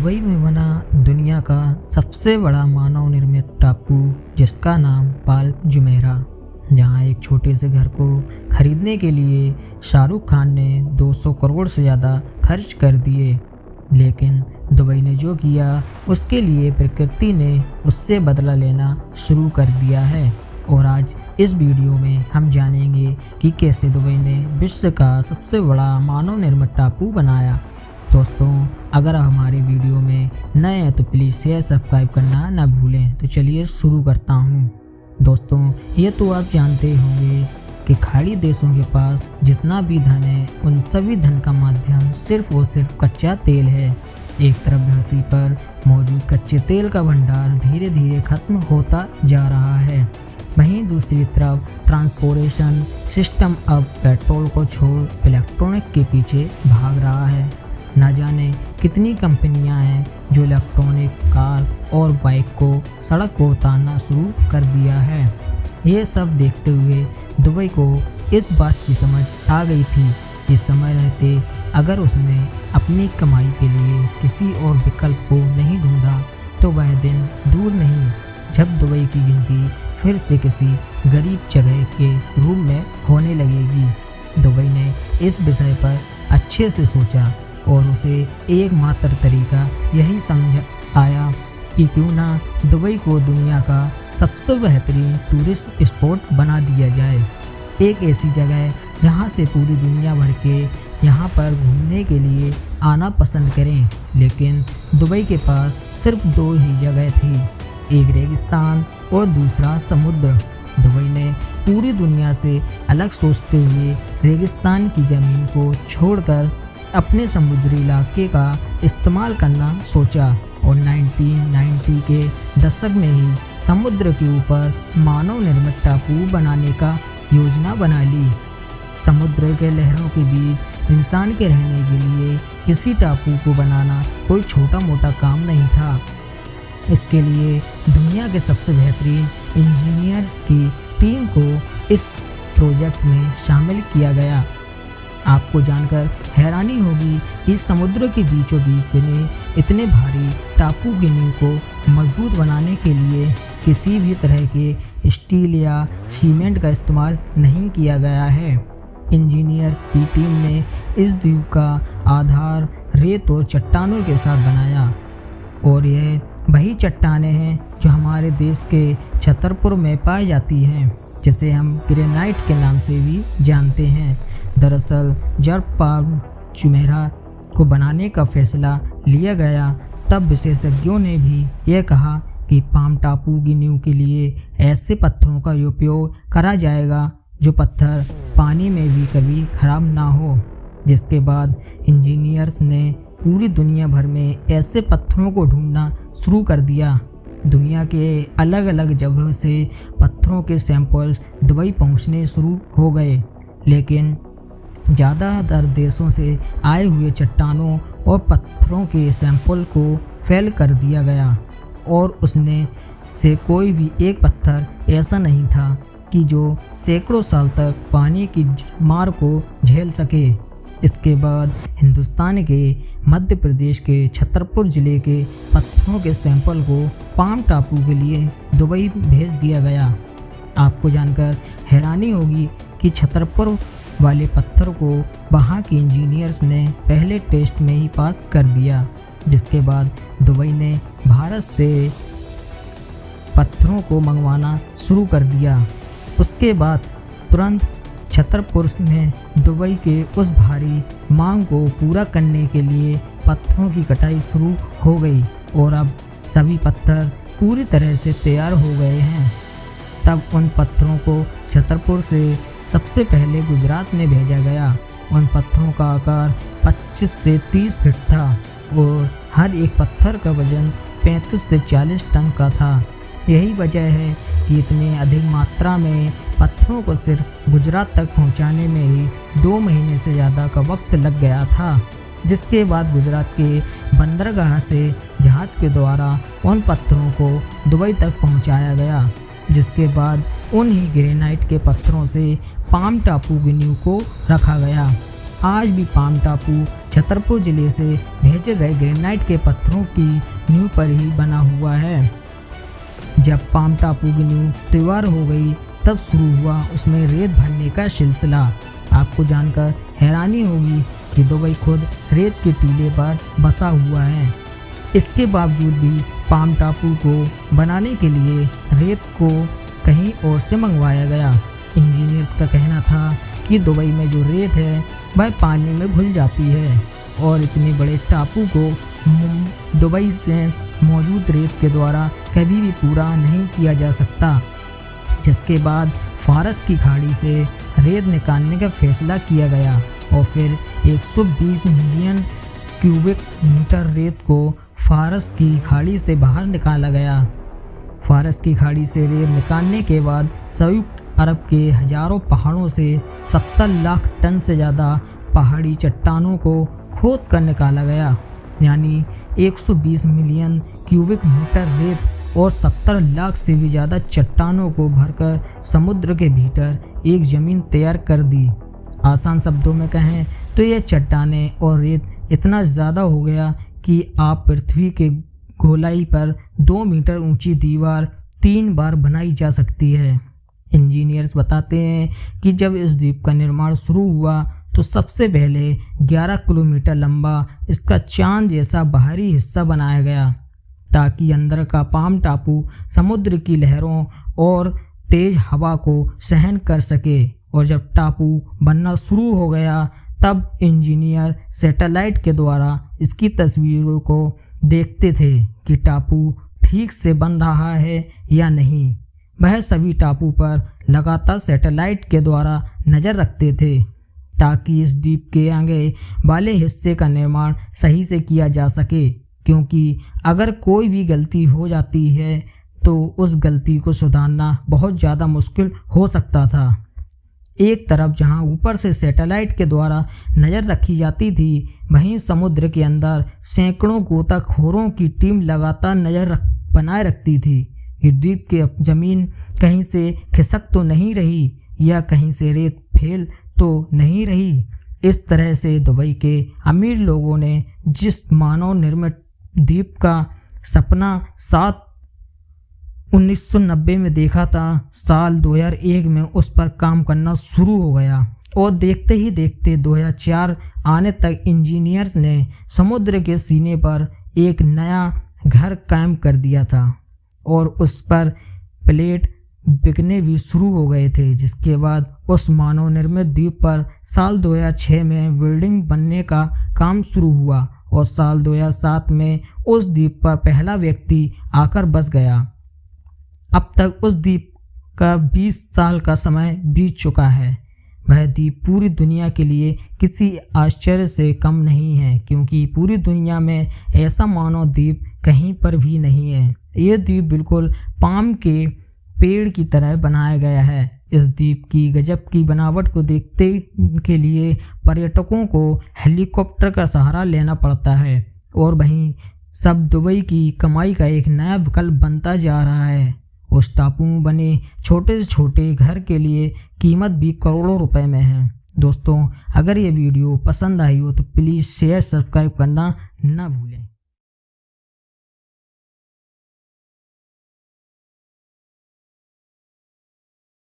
Dubai में बना दुनिया का सबसे बड़ा मानव निर्मित टापू जिसका नाम पाल्म जुमेयरा, जहां एक छोटे से घर को खरीदने के लिए शाहरुख खान ने 200 करोड़ से ज़्यादा खर्च कर दिए। लेकिन दुबई ने जो किया उसके लिए प्रकृति ने उससे बदला लेना शुरू कर दिया है। और आज इस वीडियो में हम जानेंगे कि कैसे दुबई ने विश्व का सबसे बड़ा मानव निर्मित टापू बनाया। दोस्तों, अगर आप हमारे वीडियो में नए हैं तो प्लीज़ शेयर सब्सक्राइब करना ना भूलें। तो चलिए शुरू करता हूँ। दोस्तों, ये तो आप जानते होंगे कि खाड़ी देशों के पास जितना भी धन है उन सभी धन का माध्यम सिर्फ और सिर्फ कच्चा तेल है। एक तरफ धरती पर मौजूद कच्चे तेल का भंडार धीरे धीरे खत्म होता जा रहा है, वहीं दूसरी तरफ ट्रांसपोर्टेशन सिस्टम अब पेट्रोल को छोड़ इलेक्ट्रॉनिक के पीछे भाग रहा है। न जाने कितनी कंपनियां हैं जो इलेक्ट्रॉनिक कार और बाइक को सड़क को उतारना शुरू कर दिया है। ये सब देखते हुए दुबई को इस बात की समझ आ गई थी कि समय रहते अगर उसने अपनी कमाई के लिए किसी और विकल्प को नहीं ढूंढा तो वह दिन दूर नहीं जब दुबई की गिनती फिर से किसी गरीब जगह के रूप में होने लगेगी। दुबई ने इस विषय पर अच्छे से सोचा और उसे एकमात्र तरीका यही समझ आया कि क्यों ना दुबई को दुनिया का सबसे बेहतरीन टूरिस्ट स्पॉट बना दिया जाए। एक ऐसी जगह जहां से पूरी दुनिया भर के यहां पर घूमने के लिए आना पसंद करें। लेकिन दुबई के पास सिर्फ दो ही जगह थी, एक रेगिस्तान और दूसरा समुद्र। दुबई ने पूरी दुनिया से अलग सोचते हुए रेगिस्तान की ज़मीन को छोड़कर अपने समुद्री इलाके का इस्तेमाल करना सोचा और 1990 के दशक में ही समुद्र के ऊपर मानव निर्मित टापू बनाने का योजना बना ली। समुद्र के लहरों के बीच इंसान के रहने के लिए किसी टापू को बनाना कोई छोटा मोटा काम नहीं था। इसके लिए दुनिया के सबसे बेहतरीन इंजीनियर्स की टीम को इस प्रोजेक्ट में शामिल किया गया। आपको जानकर हैरानी होगी कि समुद्र के बीचों बीच बने इतने भारी टापू की नींव को मजबूत बनाने के लिए किसी भी तरह के स्टील या सीमेंट का इस्तेमाल नहीं किया गया है। इंजीनियर्स की टीम ने इस द्वीप का आधार रेत और चट्टानों के साथ बनाया और यह वही चट्टानें हैं जो हमारे देश के छतरपुर में पाई जाती हैं, जिसे हम ग्रेनाइट के नाम से भी जानते हैं। दरअसल जब पाल्म जुमेयरा को बनाने का फैसला लिया गया तब विशेषज्ञों ने भी यह कहा कि पाल्म टापू की नींव के लिए ऐसे पत्थरों का उपयोग करा जाएगा जो पत्थर पानी में भी कभी खराब ना हो। जिसके बाद इंजीनियर्स ने पूरी दुनिया भर में ऐसे पत्थरों को ढूंढना शुरू कर दिया। दुनिया के अलग अलग जगहों से पत्थरों के सैंपल्स दुबई पहुंचने शुरू हो गए, लेकिन ज़्यादातर देशों से आए हुए चट्टानों और पत्थरों के सैंपल को फेल कर दिया गया और उसने से कोई भी एक पत्थर ऐसा नहीं था कि जो सैकड़ों साल तक पानी की मार को झेल सके। इसके बाद हिंदुस्तान के मध्य प्रदेश के छतरपुर ज़िले के पत्थरों के सैंपल को पाल्म टापू के लिए दुबई भेज दिया गया। आपको जानकर हैरानी होगी कि छतरपुर वाले पत्थर को वहाँ के इंजीनियर्स ने पहले टेस्ट में ही पास कर दिया। जिसके बाद दुबई ने भारत से पत्थरों को मंगवाना शुरू कर दिया। उसके बाद तुरंत छतरपुर में दुबई के उस भारी मांग को पूरा करने के लिए पत्थरों की कटाई शुरू हो गई और अब सभी पत्थर पूरी तरह से तैयार हो गए हैं। तब उन पत्थरों को छतरपुर से सबसे पहले गुजरात में भेजा गया। उन पत्थरों का आकार 25 से 30 फीट था और हर एक पत्थर का वजन 35 से 40 टन का था। यही वजह है कि इतने अधिक मात्रा में पत्थरों को सिर्फ गुजरात तक पहुंचाने में ही 2 महीने से ज़्यादा का वक्त लग गया था। जिसके बाद गुजरात के बंदरगाह से जहाज़ के द्वारा उन पत्थरों को दुबई तक पहुंचाया गया। जिसके बाद उन ही ग्रेनाइट के पत्थरों से पाल्म टापू की नींव को रखा गया। आज भी पाम टापू छतरपुर जिले से भेजे गए ग्रेनाइट के पत्थरों की नींव पर ही बना हुआ है। जब पाम टापू की नींव तैयार हो गई तब शुरू हुआ उसमें रेत भरने का सिलसिला। आपको जानकर हैरानी होगी कि दुबई खुद रेत के टीले पर बसा हुआ है। इसके बावजूद भी पाम टापू को बनाने के लिए रेत को कहीं और से मंगवाया गया। इंजीनियर्स का कहना था कि दुबई में जो रेत है वह पानी में घुल जाती है और इतने बड़े टापू को दुबई से मौजूद रेत के द्वारा कभी भी पूरा नहीं किया जा सकता। जिसके बाद फारस की खाड़ी से रेत निकालने का फैसला किया गया और फिर 120 मिलियन क्यूबिक मीटर रेत को फारस की खाड़ी से बाहर निकाला गया। फारस की खाड़ी से रेत निकालने के बाद संयुक्त अरब के हजारों पहाड़ों से 70 लाख टन से ज़्यादा पहाड़ी चट्टानों को खोद कर निकाला गया। यानी 120 मिलियन क्यूबिक मीटर रेत और 70 लाख से भी ज़्यादा चट्टानों को भरकर समुद्र के भीतर एक ज़मीन तैयार कर दी। आसान शब्दों में कहें तो यह चट्टानें और रेत इतना ज़्यादा हो गया कि आप पृथ्वी के गोलाई पर 2 मीटर ऊंची दीवार 3 बार बनाई जा सकती है। इंजीनियर्स बताते हैं कि जब इस द्वीप का निर्माण शुरू हुआ तो सबसे पहले 11 किलोमीटर लंबा इसका चांद जैसा बाहरी हिस्सा बनाया गया ताकि अंदर का पाम टापू समुद्र की लहरों और तेज हवा को सहन कर सके। और जब टापू बनना शुरू हो गया तब इंजीनियर सैटेलाइट के द्वारा इसकी तस्वीरों को देखते थे कि टापू ठीक से बन रहा है या नहीं। वह सभी टापू पर लगातार सैटेलाइट के द्वारा नज़र रखते थे ताकि इस द्वीप के आगे वाले हिस्से का निर्माण सही से किया जा सके, क्योंकि अगर कोई भी गलती हो जाती है तो उस गलती को सुधारना बहुत ज़्यादा मुश्किल हो सकता था। एक तरफ जहां ऊपर से सैटेलाइट के द्वारा नज़र रखी जाती थी, वहीं समुद्र के अंदर सैकड़ों गोताखोरों की टीम लगातार नज़र बनाए रखती थी कि द्वीप की ज़मीन कहीं से खिसक तो नहीं रही या कहीं से रेत फैल तो नहीं रही। इस तरह से दुबई के अमीर लोगों ने जिस मानव निर्मित द्वीप का सपना 1990 में देखा था, साल 2001 में उस पर काम करना शुरू हो गया और देखते ही देखते 2004 आने तक इंजीनियर्स ने समुद्र के सीने पर एक नया घर कायम कर दिया था और उस पर प्लेट बिकने भी शुरू हो गए थे। जिसके बाद उस मानव निर्मित द्वीप पर साल 2006 में बिल्डिंग बनने का काम शुरू हुआ और साल 2007 में उस द्वीप पर पहला व्यक्ति आकर बस गया। अब तक उस द्वीप का 20 साल का समय बीत चुका है। वह द्वीप पूरी दुनिया के लिए किसी आश्चर्य से कम नहीं है, क्योंकि पूरी दुनिया में ऐसा मानव द्वीप कहीं पर भी नहीं है। यह द्वीप बिल्कुल पाम के पेड़ की तरह बनाया गया है। इस द्वीप की गजब की बनावट को देखने के लिए पर्यटकों को हेलीकॉप्टर का सहारा लेना पड़ता है और वहीं सब दुबई की कमाई का एक नया विकल्प बनता जा रहा है। उस टापू में बने छोटे से छोटे घर के लिए कीमत भी करोड़ों रुपए में है। दोस्तों, अगर ये वीडियो पसंद आई हो तो प्लीज़ शेयर सब्सक्राइब करना ना भूलें।